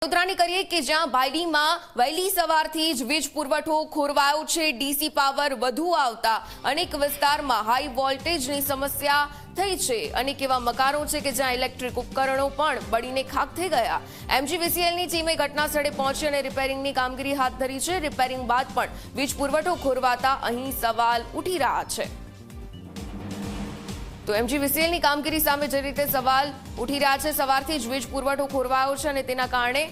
વડોદરાની કરીએ કે જ્યાં બાયડીમાં વહેલી સવારથી જ વીજ પુરવઠો ખોરવાયો છે। ડીસી પાવર વધુ આવતા અનેક વિસ્તારમાં હાઈ વોલ્ટેજની સમસ્યા થઈ છે। અનેક એવા મકાનો છે કે જ્યાં ઇલેક્ટ્રિક ઉપકરણો પણ બળીને ખાખ થઈ ગયા। એમજીવીસીએલની ટીમે ઘટના સ્થળે પહોંચી અને રિપેરિંગની કામગીરી હાથ ધરી છે। રિપેરિંગ બાદ પણ વીજ પુરવઠો ખોરવાતા અહીં સવાલ ઉઠી રહ્યા છે। તો એમજીવીસીએલની કામગીરી સામે જે રીતે સવાલ ઉઠી રહ્યા છે, સવારથી જ વીજ પુરવઠો ખોરવાયો છે અને તેના કારણે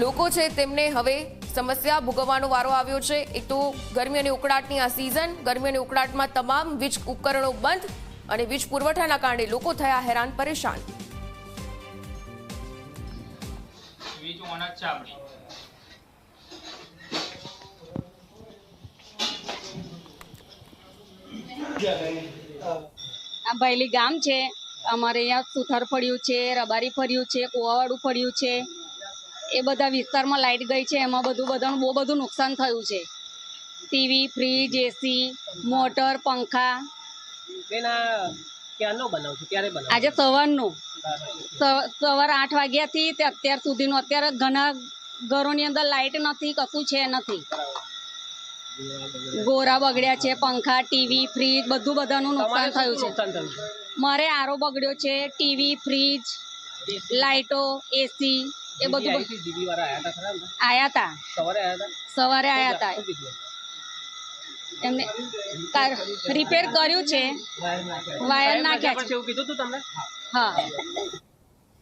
લોકો છે તેમને હવે સમસ્યા ભોગવવાનો વારો આવ્યો છે। એક તો ગરમી અને ઉકળાટની આ સિઝન, ગરમી અને ઉકળાટમાં તમામ વીજ ઉપકરણો બંધ અને વીજ પુરવઠાના કારણે લોકો થયા હેરાન પરેશાન। આ ભાઈલી ગામ છે, અમારે અહીંયા સુથાર ફળ્યું છે, રબારી ફળ્યું છે, કુવાવાડું ફળ્યું છે। એ બધા વિસ્તારમાં લાઇટ ગઈ છે, એમાં બધાનું બહુ બધું નુકસાન થયું છે। ટીવી, ફ્રીજ, એસી, મોટર, પંખા। આજે સવારનું સવાર 8 વાગ્યાથી તે અત્યાર સુધીનું, અત્યારે ઘણા ઘરોની અંદર લાઇટ નથી, કશું છે નથી। ગોરા બગડ્યા છે, પંખા, ટીવી, ફ્રીજ બધું બધાનું નુકસાન થયું છે। મારે આરો બગડ્યો છે, ટીવી, ફ્રીજ, લાઇટો, એસી એ બધું આયા હતા, સવારે આયા હતા। એમને રિપેર કર્યું છે, વાયર નાખ્યા છે। હા।